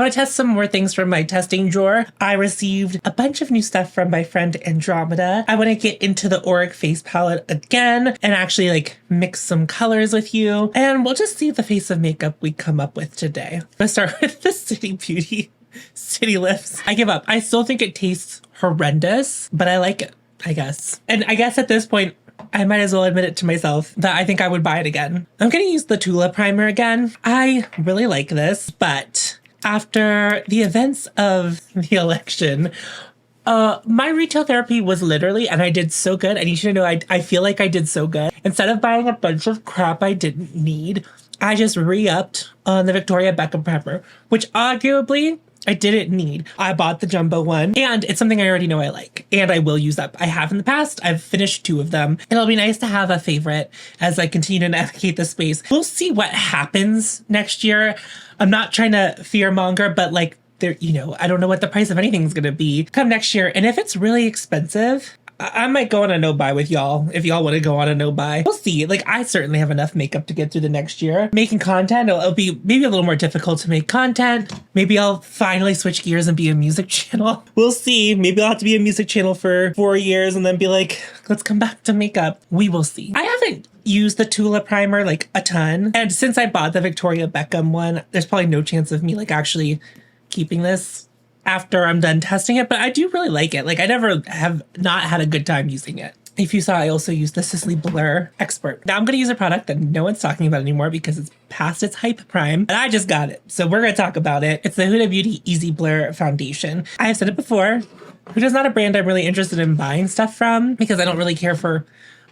I want to test some more things from my testing drawer. I received a bunch of new stuff from my friend Andromeda. I want to get into the Auric face palette again and actually like mix some colors with you. And we'll just see the face of makeup we come up with today. Let's start with the City Beauty City Lifts. I give up. I still think it tastes horrendous, but I like it, I guess. And I guess at this point, I might as well admit it to myself that I think I would buy it again. I'm going to use the Tula primer again. I really like this, but after the events of the election, my retail therapy was literally, and I did so good. And you should know, I feel like I did so good. Instead of buying a bunch of crap I didn't need, I just re-upped on the Victoria Beckham primer, which arguably I didn't need. I bought the jumbo one and it's something I already know I like and I will use up. I have in the past. I've finished 2 of them. It'll be nice to have a favorite as I continue to navigate the space. We'll see what happens next year. I'm not trying to fear monger, but like there, you know, I don't know what the price of anything's going to be come next year. And if it's really expensive, I might go on a no buy with y'all if y'all want to go on a no buy. We'll see. Like, I certainly have enough makeup to get through the next year. Making content, it'll be maybe a little more difficult to make content. Maybe I'll finally switch gears and be a music channel. We'll see. Maybe I'll have to be a music channel for 4 years and then be like, let's come back to makeup. We will see. I haven't used the Tula primer like a ton. And since I bought the Victoria Beckham one, there's probably no chance of me like actually keeping this after I'm done testing it, but I do really like it. Like I never have not had a good time using it. If you saw, I also used the Sisley Blur Expert. Now I'm going to use a product that no one's talking about anymore because it's past its hype prime, and I just got it. So we're going to talk about it. It's the Huda Beauty Easy Blur Foundation. I have said it before. Huda's not a brand I'm really interested in buying stuff from because I don't really care for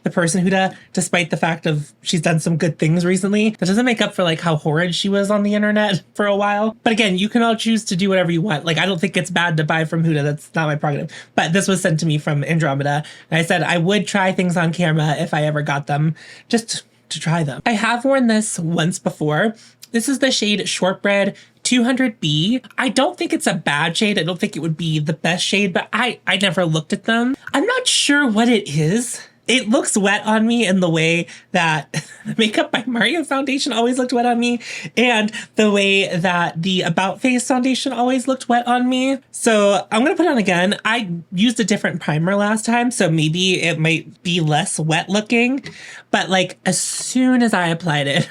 the person Huda, despite the fact of she's done some good things recently. That doesn't make up for like how horrid she was on the internet for a while. But again, you can all choose to do whatever you want. Like, I don't think it's bad to buy from Huda. That's not my prerogative. But this was sent to me from Andromeda. And I said I would try things on camera if I ever got them, just to try them. I have worn this once before. This is the shade Shortbread 200B. I don't think it's a bad shade. I don't think it would be the best shade, but I never looked at them. I'm not sure what it is. It looks wet on me in the way that the Makeup by Mario foundation always looked wet on me, and the way that the About Face foundation always looked wet on me. So I'm going to put it on again. I used a different primer last time, so maybe it might be less wet looking, but like as soon as I applied it,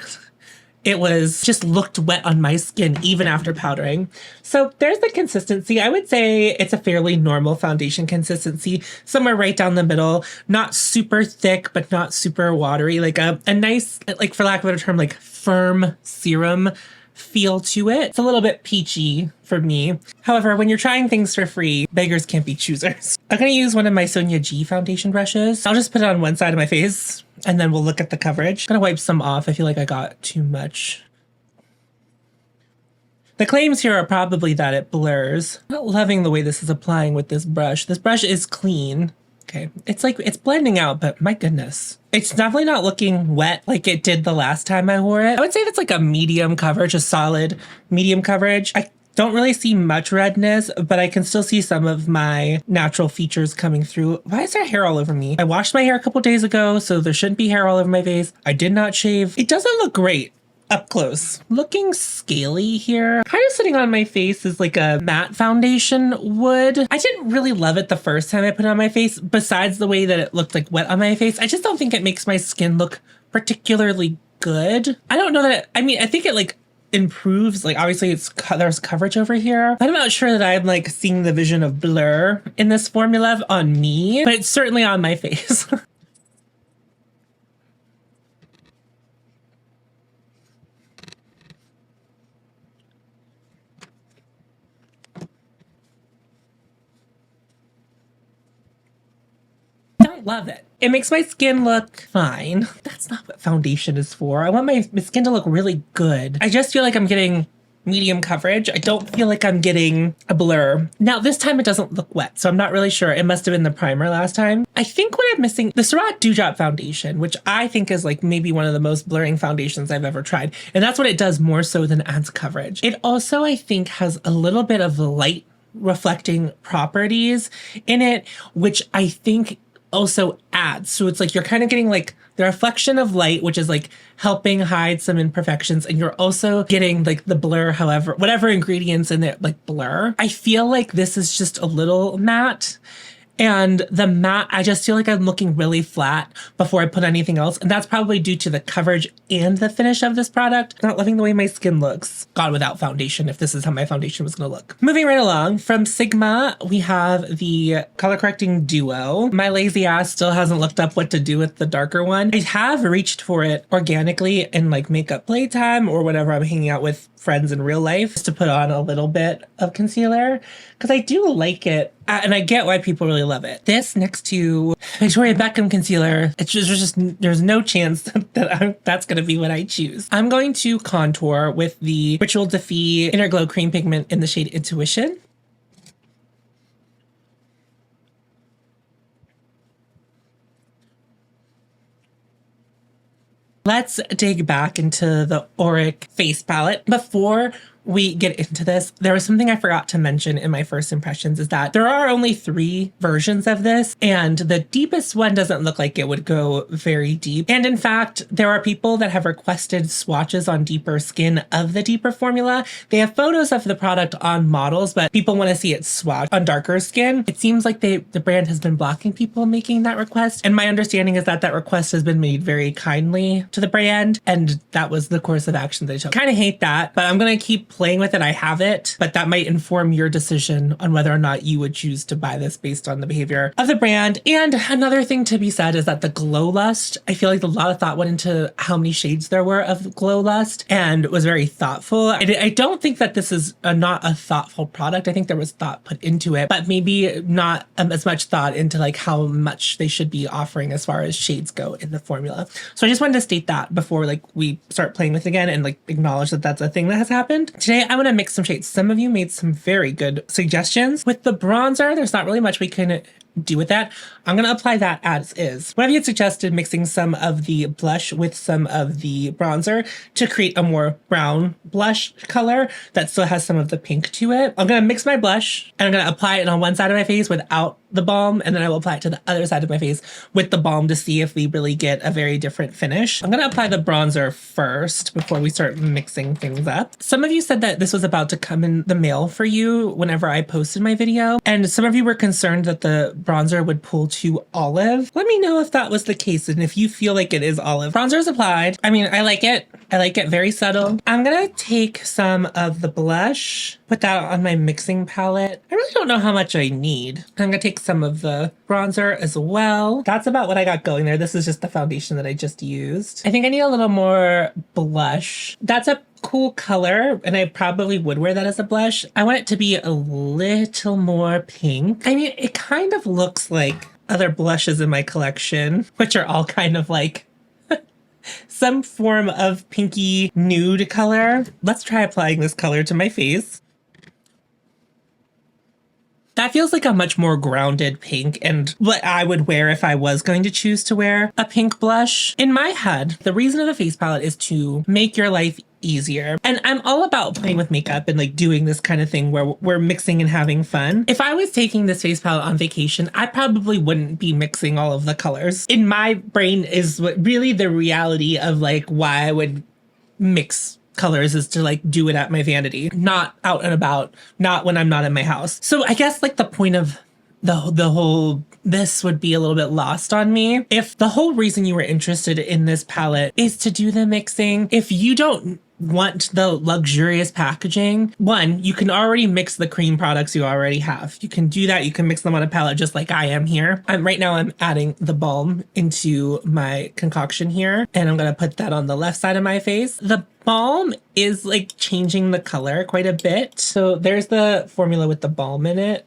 it was just looked wet on my skin even after powdering. So there's the consistency. I would say it's a fairly normal foundation consistency, somewhere right down the middle, not super thick, but not super watery, like a nice, like for lack of a better term, like firm serum feel to it. It's a little bit peachy for me. However, when you're trying things for free, beggars can't be choosers. I'm going to use one of my Sonia G foundation brushes. I'll just put it on one side of my face and then we'll look at the coverage. I'm going to wipe some off. I feel like I got too much. The claims here are probably that it blurs. I'm not loving the way this is applying with this brush. This brush is clean. Okay, it's like, it's blending out, but my goodness. It's definitely not looking wet like it did the last time I wore it. I would say that's like a medium coverage, a solid medium coverage. I don't really see much redness, but I can still see some of my natural features coming through. Why is there hair all over me? I washed my hair a couple days ago, so there shouldn't be hair all over my face. I did not shave. It doesn't look great up close. Looking scaly here. Kind of sitting on my face is like a matte foundation would. I didn't really love it the first time I put it on my face, besides the way that it looked like wet on my face. I just don't think it makes my skin look particularly good. I don't know that I mean, I think it like improves, like obviously there's coverage over here. I'm not sure that I'm like seeing the vision of blur in this formula on me, but it's certainly on my face. Don't love it. It makes my skin look fine. That's not what foundation is for. I want my skin to look really good. I just feel like I'm getting medium coverage. I don't feel like I'm getting a blur. Now this time it doesn't look wet, so I'm not really sure. It must have been the primer last time. I think what I'm missing, the Surratt Dewdrop foundation, which I think is like maybe one of the most blurring foundations I've ever tried. And that's what it does more so than adds coverage. It also, I think, has a little bit of light reflecting properties in it, which I think also adds. So it's like you're kind of getting like the reflection of light, which is like helping hide some imperfections. And you're also getting like the blur, however, whatever ingredients in there, like blur. I feel like this is just a little matte. And the matte, I just feel like I'm looking really flat before I put anything else. And that's probably due to the coverage and the finish of this product. Not loving the way my skin looks. God, without foundation, if this is how my foundation was gonna look. Moving right along, from Sigma, we have the color correcting duo. My lazy ass still hasn't looked up what to do with the darker one. I have reached for it organically in like makeup playtime or whenever I'm hanging out with friends in real life just to put on a little bit of concealer because I do like it. And I get why people really love it. This next to Victoria Beckham concealer, there's no chance that that's going to be what I choose. I'm going to contour with the Rituel de Fille Inner Glow Cream Pigment in the shade Intuition. Let's dig back into the Auric face palette. Before we get into this, there was something I forgot to mention in my first impressions is that there are only 3 versions of this, and the deepest one doesn't look like it would go very deep. And in fact, there are people that have requested swatches on deeper skin of the deeper formula. They have photos of the product on models, but people want to see it swatched on darker skin. It seems like the brand has been blocking people making that request. And my understanding is that that request has been made very kindly to the brand, and that was the course of action they took. Kind of hate that, but I'm going to keep playing with it. I have it, but that might inform your decision on whether or not you would choose to buy this based on the behavior of the brand. And another thing to be said is that the Glow Lust, I feel like a lot of thought went into how many shades there were of Glow Lust and was very thoughtful. I don't think that this is not a thoughtful product. I think there was thought put into it, but maybe not as much thought into like how much they should be offering as far as shades go in the formula. So I just wanted to state that before like we start playing with it again and like acknowledge that that's a thing that has happened. Today I'm going to mix some shades. Some of you made some very good suggestions. With the bronzer, there's not really much we can do with that. I'm going to apply that as is. One of you had suggested mixing some of the blush with some of the bronzer to create a more brown blush color that still has some of the pink to it. I'm going to mix my blush and I'm going to apply it on one side of my face without the balm, and then I will apply it to the other side of my face with the balm to see if we really get a very different finish. I'm going to apply the bronzer first before we start mixing things up. Some of you said that this was about to come in the mail for you whenever I posted my video, and some of you were concerned that the bronzer would pull too olive. Let me know if that was the case and if you feel like it is olive. Bronzer is applied. I mean, I like it. I like it very subtle. I'm going to take some of the blush, put that on my mixing palette. I really don't know how much I need. I'm going to take some of the bronzer as well. That's about what I got going there. This is just the foundation that I just used. I think I need a little more blush. That's a cool color, and I probably would wear that as a blush. I want it to be a little more pink. I mean, it kind of looks like other blushes in my collection, which are all kind of like some form of pinky nude color. Let's try applying this color to my face. That feels like a much more grounded pink and what I would wear if I was going to choose to wear a pink blush. In my head, the reason of the face palette is to make your life easier. And I'm all about playing with makeup and like doing this kind of thing where we're mixing and having fun. If I was taking this face palette on vacation, I probably wouldn't be mixing all of the colors. In my brain is what really the reality of like why I would mix colors is to like do it at my vanity, not out and about, not when I'm not in my house. So I guess like the point of the whole this would be a little bit lost on me if the whole reason you were interested in this palette is to do the mixing. If you don't want the luxurious packaging, one, you can already mix the cream products you already have. You can do that. You can mix them on a palette just like I am here. Right now I'm adding the balm into my concoction here, and I'm going to put that on the left side of my face. The balm is like changing the color quite a bit. So there's the formula with the balm in it.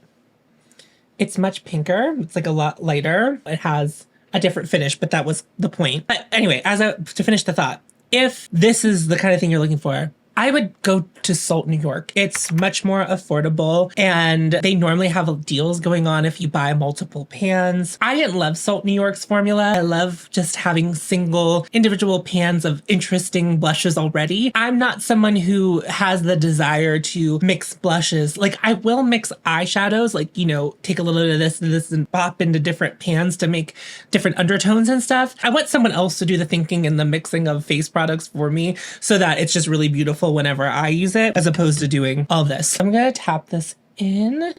It's much pinker. It's like a lot lighter. It has a different finish, but that was the point. But anyway, to finish the thought, if this is the kind of thing you're looking for, I would go to Salt, New York. It's much more affordable and they normally have deals going on if you buy multiple pans. I didn't love Salt, New York's formula. I love just having single individual pans of interesting blushes already. I'm not someone who has the desire to mix blushes. Like I will mix eyeshadows, like, you know, take a little bit of this and this and pop into different pans to make different undertones and stuff. I want someone else to do the thinking and the mixing of face products for me so that it's just really beautiful whenever I use it, as opposed to doing all this. I'm gonna tap this in.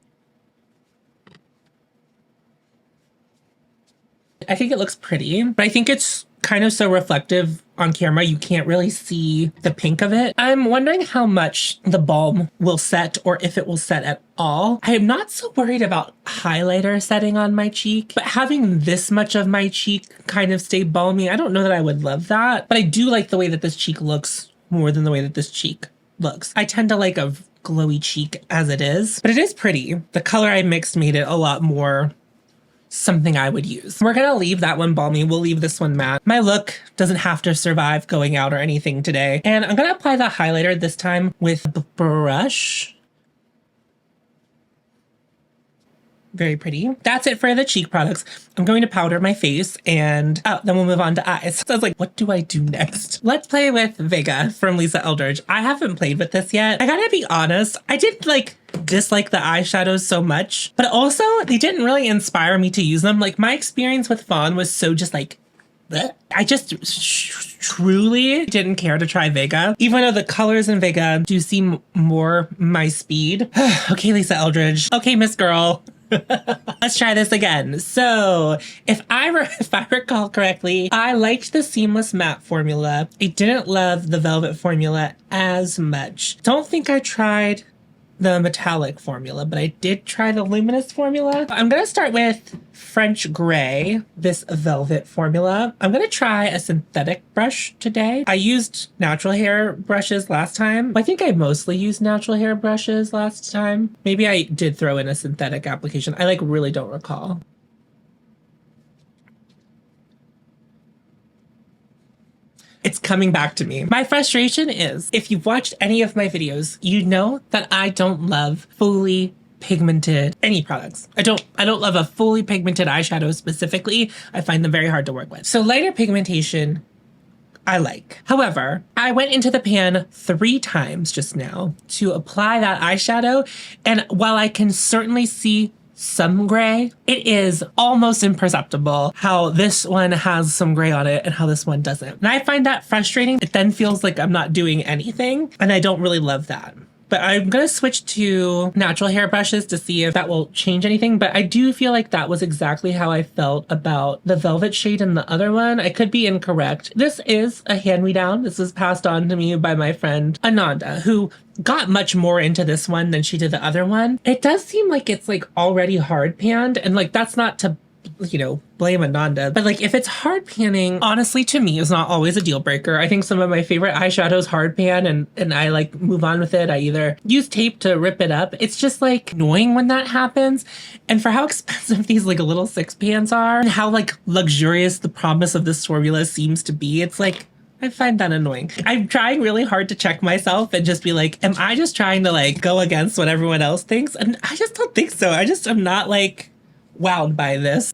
I think it looks pretty, but I think it's kind of so reflective on camera, you can't really see the pink of it. I'm wondering how much the balm will set or if it will set at all. I am not so worried about highlighter setting on my cheek, but having this much of my cheek kind of stay balmy, I don't know that I would love that, but I do like the way that this cheek looks more than the way that this cheek looks. I tend to like a glowy cheek as it is, but it is pretty. The color I mixed made it a lot more something I would use. We're gonna leave that one balmy. We'll leave this one matte. My look doesn't have to survive going out or anything today. And I'm gonna apply the highlighter this time with a brush. Very pretty. That's it for the cheek products. I'm going to powder my face and then we'll move on to eyes. So I was like, what do I do next? Let's play with Vega from Lisa Eldridge. I haven't played with this yet. I gotta be honest, I didn't dislike the eyeshadows so much, but also they didn't really inspire me to use them. Like my experience with Fawn was so just like, bleh. I just truly didn't care to try Vega, even though the colors in Vega do seem more my speed. Okay, Lisa Eldridge. Okay, Miss Girl. Let's try this again. So if I recall correctly, I liked the seamless matte formula. I didn't love the velvet formula as much. Don't think I tried the metallic formula, but I did try the luminous formula. I'm gonna start with French Gray, this velvet formula. I'm gonna try a synthetic brush today. I used natural hair brushes last time. I think I mostly used natural hair brushes last time. Maybe I did throw in a synthetic application. I really don't recall. It's coming back to me. My frustration is, if you've watched any of my videos, you know that I don't love fully pigmented any products. I don't love a fully pigmented eyeshadow specifically. I find them very hard to work with. So lighter pigmentation, I like. However, I went into the pan 3 times just now to apply that eyeshadow. And while I can certainly see some gray, it is almost imperceptible how this one has some gray on it and how this one doesn't. And I find that frustrating. It then feels like I'm not doing anything, and I don't really love that. But I'm gonna switch to natural hair brushes to see if that will change anything. But I do feel like that was exactly how I felt about the velvet shade in the other one. I could be incorrect. This is a hand-me-down. This was passed on to me by my friend Ananda, who got much more into this one than she did the other one. It does seem like it's already hard panned, and that's not to, blame Ananda, but if it's hard panning, honestly, to me, is not always a deal breaker. I think some of my favorite eyeshadows hard pan and I move on with it. I either use tape to rip it up. It's just annoying when that happens. And for how expensive these little 6 pans are and how luxurious the promise of this formula seems to be, it's I find that annoying. I'm trying really hard to check myself and just be am I just trying to go against what everyone else thinks? And I just don't think so. I'm not wowed by this.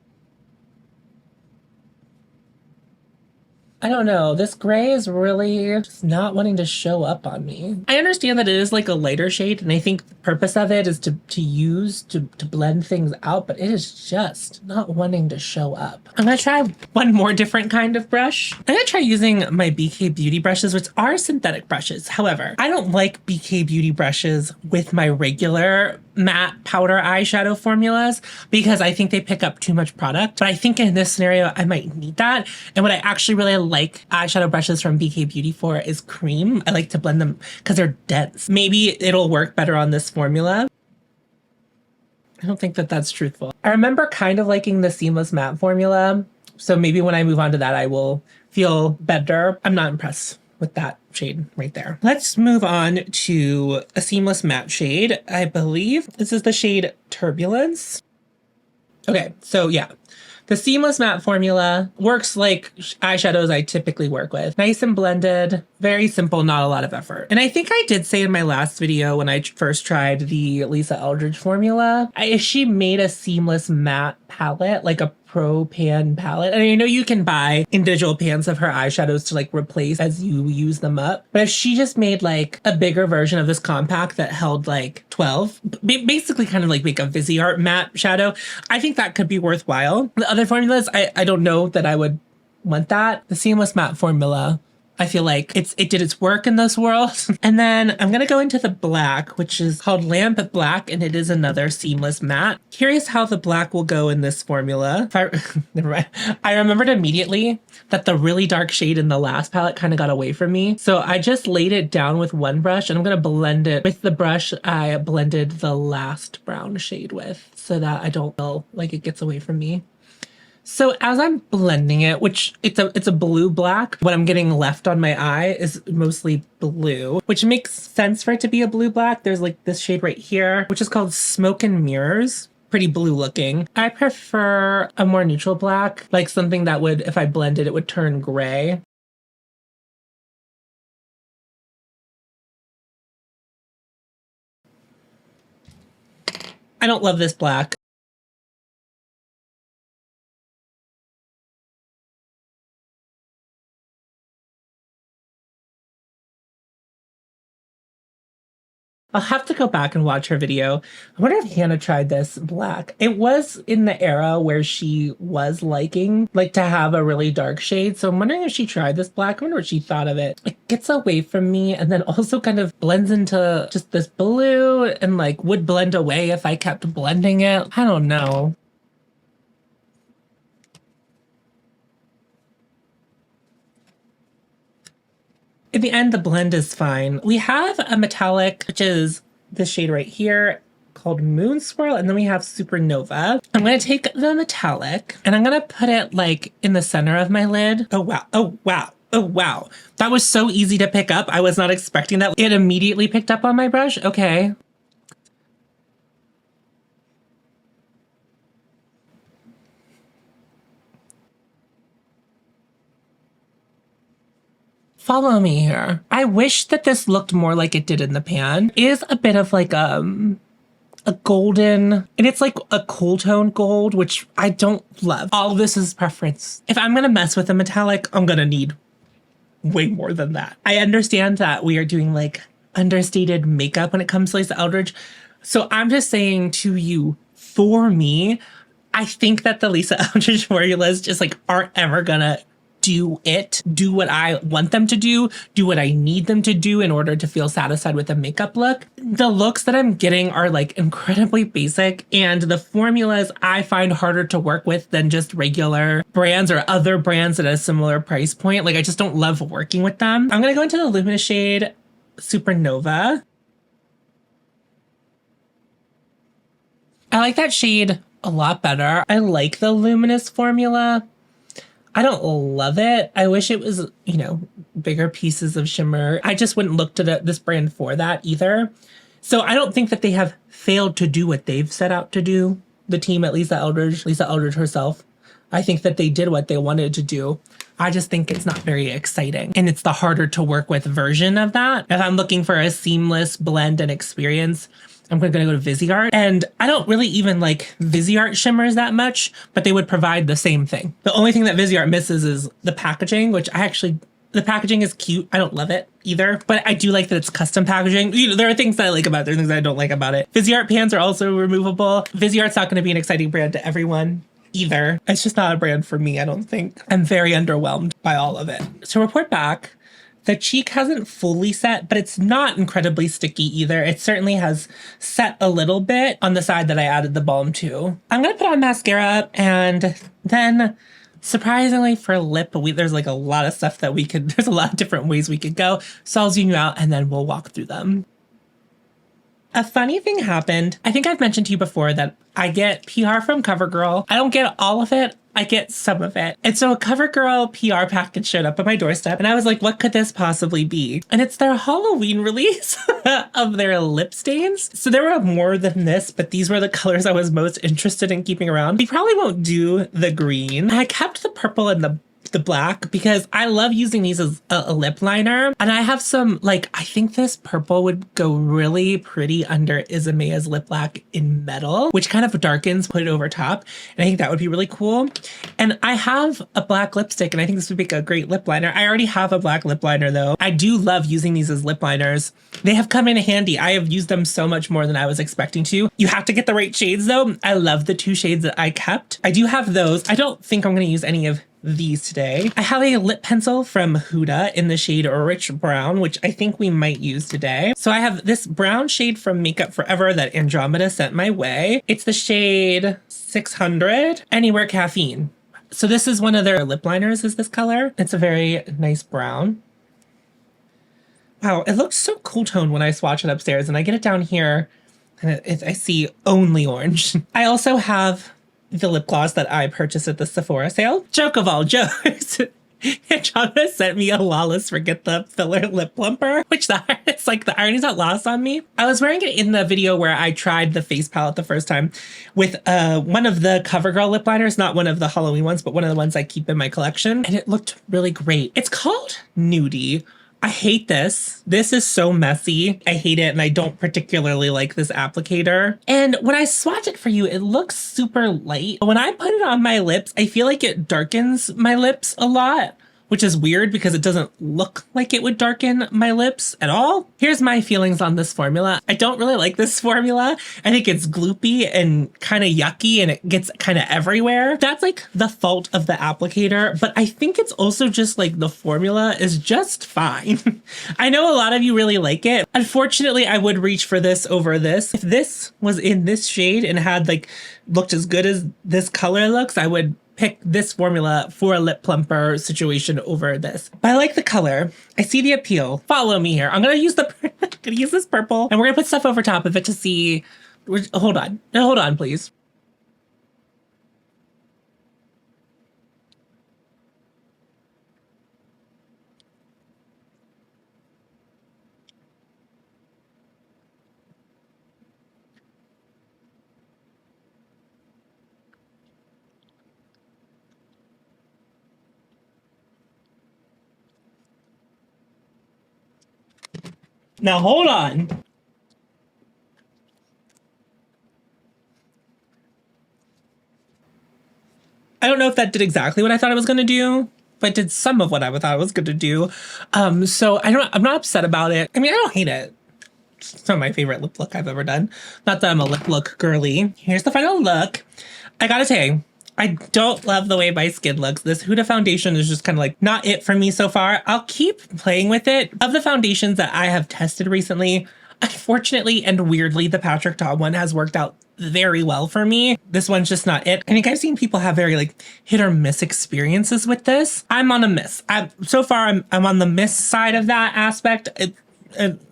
I don't know. This gray is really just not wanting to show up on me. I understand that it is a lighter shade, and I think the purpose of it is to blend things out, but it is just not wanting to show up. I'm gonna try one more different kind of brush. I'm gonna try using my BK Beauty brushes, which are synthetic brushes. However, I don't like BK Beauty brushes with my regular matte powder eyeshadow formulas because I think they pick up too much product. But I think in this scenario, I might need that. And what I actually really like eyeshadow brushes from BK Beauty for is cream. I like to blend them because they're dense. Maybe it'll work better on this formula. I don't think that that's truthful. I remember kind of liking the seamless matte formula. So maybe when I move on to that, I will feel better. I'm not impressed with that shade right there. Let's move on to a seamless matte shade. I believe this is the shade Turbulence. Okay, so yeah, The Seamless Matte formula works like eyeshadows I typically work with. Nice and blended, very simple, not a lot of effort. And I think I did say in my last video when I first tried the Lisa Eldridge formula, she made a seamless matte palette, like a pro pan palette. And I know you can buy individual pans of her eyeshadows to like replace as you use them up. But if she just made like a bigger version of this compact that held like 12, basically kind of like make a Viseart matte shadow, I think that could be worthwhile. The other formulas, I don't know that I would want that. The Seamless Matte formula, I feel like it did its work in this world. And then I'm going to go into the black, which is called Lamp Black, and it is another seamless matte. Curious how the black will go in this formula. Never mind. I remembered immediately that the really dark shade in the last palette kind of got away from me. So I just laid it down with one brush, and I'm going to blend it with the brush I blended the last brown shade with so that I don't feel like it gets away from me. So as I'm blending it, which it's a blue black, what I'm getting left on my eye is mostly blue, which makes sense for it to be a blue black. There's like this shade right here, which is called Smoke and Mirrors. Pretty blue looking. I prefer a more neutral black, like something that would, if I blended, it would turn gray. I don't love this black. I'll have to go back and watch her video. I wonder if Hannah tried this black. It was in the era where she was liking like to have a really dark shade. So I'm wondering if she tried this black. I wonder what she thought of it. It gets away from me and then also kind of blends into just this blue and like would blend away if I kept blending it. I don't know. In the end, the blend is fine. We have a metallic, which is this shade right here called Moon Swirl, and then we have Supernova. I'm going to take the metallic and I'm going to put it like in the center of my lid. Oh, wow. Oh, wow. Oh, wow. That was so easy to pick up. I was not expecting that. It immediately picked up on my brush. Okay. Follow me here. I wish that this looked more like it did in the pan. It is a bit of like a golden, and it's like a cool tone gold, which I don't love. All of this is preference. If I'm gonna mess with a metallic, I'm gonna need way more than that. I understand that we are doing like understated makeup when it comes to Lisa Eldridge. So I'm just saying to you, for me, I think that the Lisa Eldridge formulas just like aren't ever gonna do what I want them to do what I need them to do in order to feel satisfied with a makeup look. The looks that I'm getting are like incredibly basic, and the formulas I find harder to work with than just regular brands or other brands at a similar price point. Like I just don't love working with them. I'm gonna go into the luminous shade Supernova. I like that shade a lot better. I like the luminous formula. I don't love it. I wish it was, bigger pieces of shimmer. I just wouldn't look to this brand for that either. So I don't think that they have failed to do what they've set out to do. The team at Lisa Eldridge herself. I think that they did what they wanted to do. I just think it's not very exciting. And it's the harder to work with version of that. If I'm looking for a seamless blend and experience, I'm going to go to Viseart. And I don't really even like Viseart shimmers that much, but they would provide the same thing. The only thing that Viseart misses is the packaging, which the packaging is cute. I don't love it either, but I do like that it's custom packaging. There are things that I like about it. There are things that I don't like about it. Viseart pans are also removable. Viseart's not going to be an exciting brand to everyone either. It's just not a brand for me, I don't think. I'm very underwhelmed by all of it. To report back, the cheek hasn't fully set, but it's not incredibly sticky either. It certainly has set a little bit on the side that I added the balm to. I'm going to put on mascara, and then surprisingly for lip, there's like a lot of stuff that there's a lot of different ways we could go. So I'll zoom you out and then we'll walk through them. A funny thing happened. I think I've mentioned to you before that I get PR from CoverGirl. I don't get all of it. I get some of it. And so a CoverGirl PR package showed up at my doorstep, and I was like, what could this possibly be? And it's their Halloween release of their lip stains. So there were more than this, but these were the colors I was most interested in keeping around. We probably won't do the green. I kept the purple and the black because I love using these as a lip liner. And I have some, like, I think this purple would go really pretty under Isamea's lip black in metal, which kind of darkens, put it over top. And I think that would be really cool. And I have a black lipstick, and I think this would make a great lip liner. I already have a black lip liner though. I do love using these as lip liners. They have come in handy. I have used them so much more than I was expecting to. You have to get the right shades though. I love the 2 shades that I kept. I do have those. I don't think I'm going to use any of these today. I have a lip pencil from HUDA in the shade Rich Brown, which I think we might use today. So I have this brown shade from Makeup Forever that Andromeda sent my way. It's the shade 600, Anywhere Caffeine. So this is one of their lip liners, is this color. It's a very nice brown. Wow, it looks so cool tone when I swatch it upstairs, and I get it down here and I see only orange. I also have the lip gloss that I purchased at the Sephora sale. Joke of all jokes. Andromeda sent me a Lawless Forget the Filler lip plumper, which it's like the irony's not lost on me. I was wearing it in the video where I tried the face palette the first time with one of the CoverGirl lip liners, not one of the Halloween ones, but one of the ones I keep in my collection. And it looked really great. It's called Nudie. I hate this. This is so messy. I hate it, and I don't particularly like this applicator. And when I swatch it for you, it looks super light. But when I put it on my lips, I feel like it darkens my lips a lot, which is weird because it doesn't look like it would darken my lips at all. Here's my feelings on this formula. I don't really like this formula. I think it's gloopy and kind of yucky, and it gets kind of everywhere. That's like the fault of the applicator, but I think it's also just like the formula is just fine. I know a lot of you really like it. Unfortunately, I would reach for this over this. If this was in this shade and had like looked as good as this color looks, I would pick this formula for a lip plumper situation over this. But I like the color. I see the appeal. Follow me here. I'm gonna use this purple, and we're gonna put stuff over top of it to see. Hold on, please. Now hold on. I don't know if that did exactly what I thought it was going to do, but it did some of what I thought it was going to do. So I'm not upset about it. I mean, I don't hate it. It's not my favorite lip look I've ever done. Not that I'm a lip look girly. Here's the final look. I gotta say, I don't love the way my skin looks. This Huda foundation is just kind of like not it for me so far. I'll keep playing with it. Of the foundations that I have tested recently, unfortunately and weirdly, the Patrick Ta one has worked out very well for me. This one's just not it. I think I've seen people have very like hit or miss experiences with this. I'm on a miss. So far, I'm on the miss side of that aspect.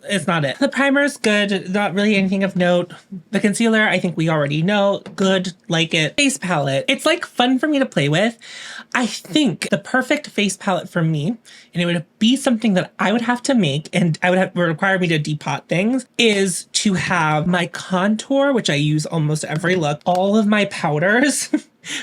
It's not it. The primer's good, not really anything of note. The concealer, I think we already know, good, like it. Face palette, it's like fun for me to play with. I think the perfect face palette for me, and it would be something that I would have to make, and would require me to depot things, is to have my contour, which I use almost every look, all of my powders,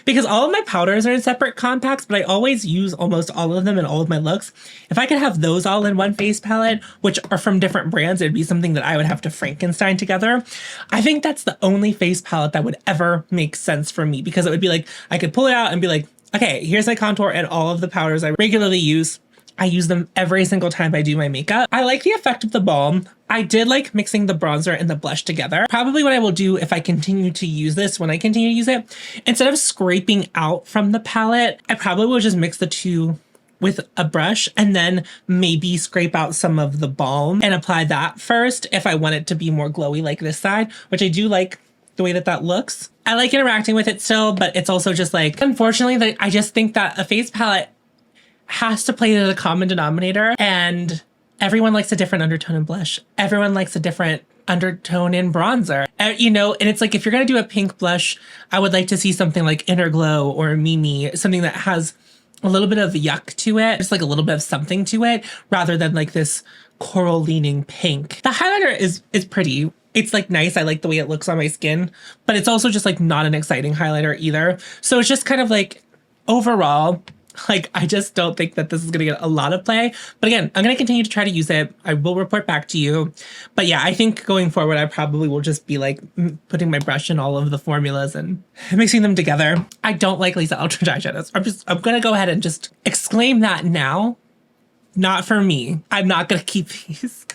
because all of my powders are in separate compacts, but I always use almost all of them in all of my looks. If I could have those all in one face palette, which are from different brands, it'd be something that I would have to Frankenstein together. I think that's the only face palette that would ever make sense for me, because it would be like, I could pull it out and be like, okay, here's my contour and all of the powders I regularly use. I use them every single time I do my makeup. I like the effect of the balm. I did like mixing the bronzer and the blush together. Probably what I will do if I continue to use this, when I continue to use it, instead of scraping out from the palette, I probably will just mix the two with a brush and then maybe scrape out some of the balm and apply that first if I want it to be more glowy like this side, which I do like the way that looks. I like interacting with it still, but it's also just like, unfortunately, I just think that a face palette has to play to the common denominator, and everyone likes a different undertone and blush. Everyone likes a different undertone in bronzer. You know, and it's like, if you're going to do a pink blush, I would like to see something like Inner Glow or Mimi, something that has a little bit of yuck to it, just like a little bit of something to it, rather than like this coral leaning pink. The highlighter is pretty. It's like nice. I like the way it looks on my skin, but it's also just like not an exciting highlighter either. So it's just kind of like overall, like, I just don't think that this is going to get a lot of play. But again, I'm going to continue to try to use it. I will report back to you. But yeah, I think going forward, I probably will just be like putting my brush in all of the formulas and mixing them together. I don't like Lisa Eldridge eyeshadows. I'm going to go ahead and just exclaim that now. Not for me. I'm not going to keep these.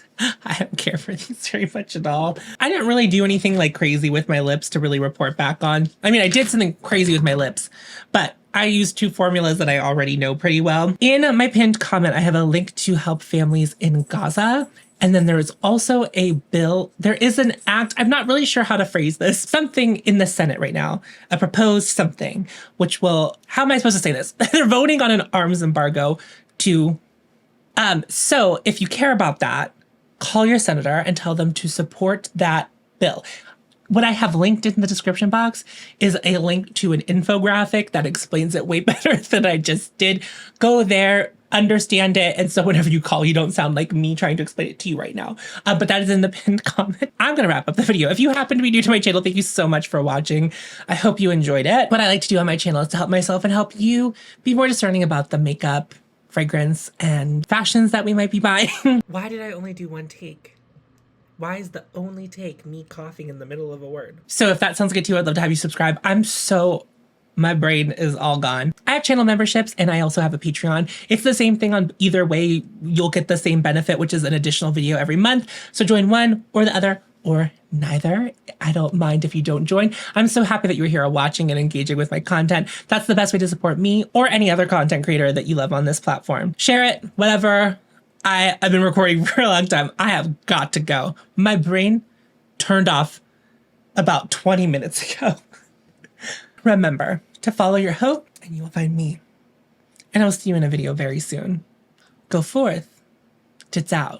I don't care for these very much at all. I didn't really do anything like crazy with my lips to really report back on. I mean, I did something crazy with my lips, but I used 2 formulas that I already know pretty well. In my pinned comment, I have a link to help families in Gaza. And then there is also a bill. There is an act. I'm not really sure how to phrase this. Something in the Senate right now, a proposed something, which will, how am I supposed to say this? They're voting on an arms embargo to, so if you care about that, call your senator and tell them to support that bill. What I have linked in the description box is a link to an infographic that explains it way better than I just did. Go there, understand it, and so whenever you call, you don't sound like me trying to explain it to you right now. But that is in the pinned comment. I'm going to wrap up the video. If you happen to be new to my channel, thank you so much for watching. I hope you enjoyed it. What I like to do on my channel is to help myself and help you be more discerning about the makeup, fragrance, and fashions that we might be buying. Why did I only do 1 take? Why is the only take me coughing in the middle of a word? So if that sounds good to you, I'd love to have you subscribe. My brain is all gone. I have channel memberships and I also have a Patreon. It's the same thing on either way. You'll get the same benefit, which is an additional video every month. So join one or the other or neither. I don't mind if you don't join. I'm so happy that you're here watching and engaging with my content. That's the best way to support me or any other content creator that you love on this platform. Share it, whatever. I've been recording for a long time. I have got to go. My brain turned off about 20 minutes ago. Remember to follow your hope and you will find me. And I'll see you in a video very soon. Go forth. Tits out.